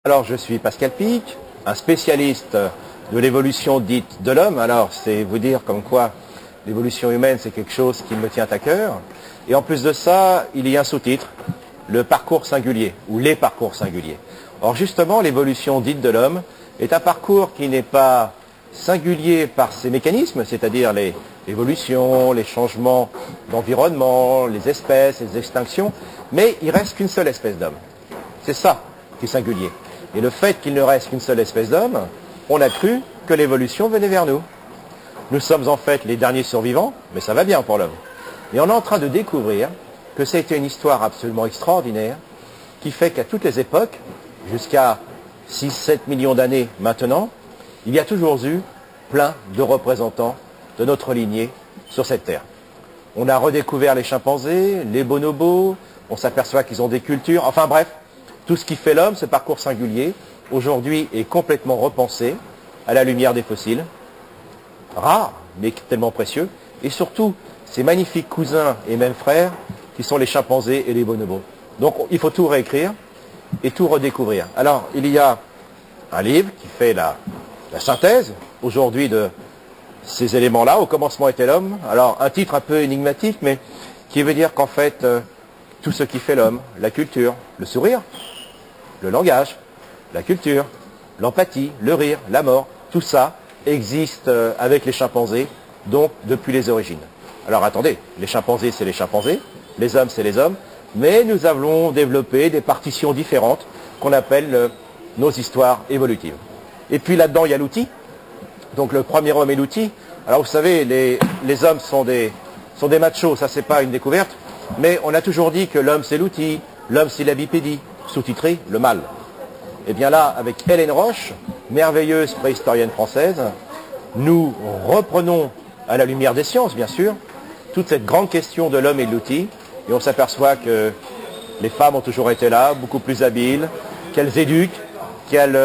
Alors, je suis Pascal Pic, un spécialiste de l'évolution dite de l'homme. Alors, c'est vous dire comme quoi l'évolution humaine, c'est quelque chose qui me tient à cœur. Et en plus de ça, il y a un sous-titre, le parcours singulier, ou les parcours singuliers. Or, justement, l'évolution dite de l'homme est un parcours qui n'est pas singulier par ses mécanismes, c'est-à-dire l'évolution, les changements d'environnement, les espèces, les extinctions, mais il reste qu'une seule espèce d'homme. C'est ça qui est singulier. Et le fait qu'il ne reste qu'une seule espèce d'homme, on a cru que l'évolution venait vers nous. Nous sommes en fait les derniers survivants, mais ça va bien pour l'homme. Et on est en train de découvrir que ça a été une histoire absolument extraordinaire, qui fait qu'à toutes les époques, jusqu'à 6-7 millions d'années maintenant, il y a toujours eu plein de représentants de notre lignée sur cette terre. On a redécouvert les chimpanzés, les bonobos, on s'aperçoit qu'ils ont des cultures, enfin bref, tout ce qui fait l'homme, ce parcours singulier, aujourd'hui est complètement repensé à la lumière des fossiles, rares, mais tellement précieux, et surtout ces magnifiques cousins et même frères qui sont les chimpanzés et les bonobos. Donc il faut tout réécrire et tout redécouvrir. Alors il y a un livre qui fait la synthèse aujourd'hui de ces éléments-là. Au commencement était l'homme. Alors un titre un peu énigmatique, mais qui veut dire qu'en fait, tout ce qui fait l'homme, la culture, le sourire, le langage, la culture, l'empathie, le rire, la mort, tout ça existe avec les chimpanzés, donc depuis les origines. Alors attendez, les chimpanzés c'est les chimpanzés, les hommes c'est les hommes, mais nous avons développé des partitions différentes qu'on appelle nos histoires évolutives. Et puis là-dedans il y a l'outil, donc le premier homme est l'outil. Alors vous savez, les hommes sont des machos, ça c'est pas une découverte, mais on a toujours dit que l'homme c'est l'outil, l'homme c'est la bipédie, sous-titré le mâle. Et bien là, avec Hélène Roche, merveilleuse préhistorienne française, nous reprenons à la lumière des sciences, bien sûr, toute cette grande question de l'homme et de l'outil, et on s'aperçoit que les femmes ont toujours été là, beaucoup plus habiles, qu'elles éduquent, qu'elles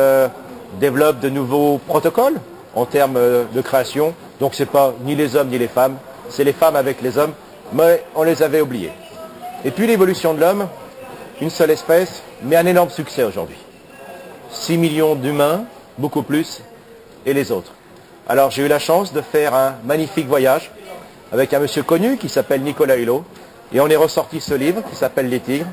développent de nouveaux protocoles en termes de création. Donc c'est pas ni les hommes ni les femmes, c'est les femmes avec les hommes, mais on les avait oubliés. Et puis l'évolution de l'homme, une seule espèce, mais un énorme succès aujourd'hui. 6 millions d'humains, beaucoup plus, et les autres. Alors j'ai eu la chance de faire un magnifique voyage avec un monsieur connu qui s'appelle Nicolas Hulot, et on est ressorti ce livre qui s'appelle Les Tigres,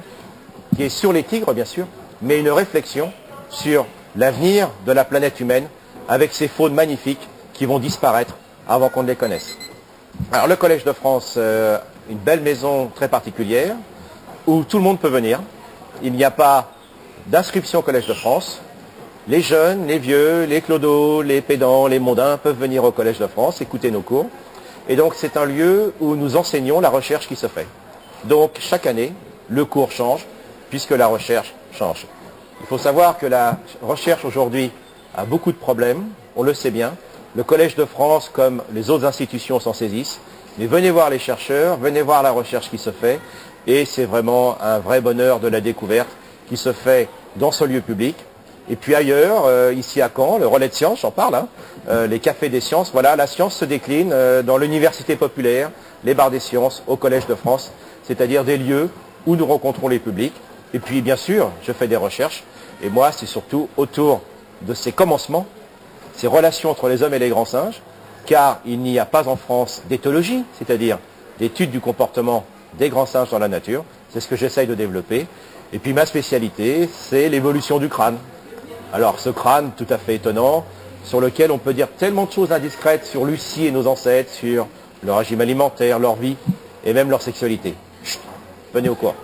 qui est sur les tigres bien sûr, mais une réflexion sur l'avenir de la planète humaine avec ces faunes magnifiques qui vont disparaître avant qu'on ne les connaisse. Alors le Collège de France, une belle maison très particulière où tout le monde peut venir. Il n'y a pas d'inscription au Collège de France. Les jeunes, les vieux, les clodos, les pédants, les mondains peuvent venir au Collège de France, écouter nos cours. Et donc c'est un lieu où nous enseignons la recherche qui se fait. Donc chaque année, le cours change puisque la recherche change. Il faut savoir que la recherche aujourd'hui a beaucoup de problèmes, on le sait bien. Le Collège de France, comme les autres institutions, s'en saisissent. Mais venez voir les chercheurs, venez voir la recherche qui se fait. Et c'est vraiment un vrai bonheur de la découverte qui se fait dans ce lieu public. Et puis ailleurs, ici à Caen, le relais de sciences, j'en parle, hein, les cafés des sciences, voilà, la science se décline dans l'université populaire, les bars des sciences, au Collège de France, c'est-à-dire des lieux où nous rencontrons les publics. Et puis bien sûr, je fais des recherches, et moi c'est surtout autour de ces commencements, ces relations entre les hommes et les grands singes, car il n'y a pas en France d'éthologie, c'est-à-dire d'études du comportement des grands singes dans la nature, c'est ce que j'essaye de développer. Et puis ma spécialité, c'est l'évolution du crâne. Alors ce crâne tout à fait étonnant, sur lequel on peut dire tellement de choses indiscrètes sur Lucie et nos ancêtres, sur leur régime alimentaire, leur vie, et même leur sexualité. Chut, venez au cours.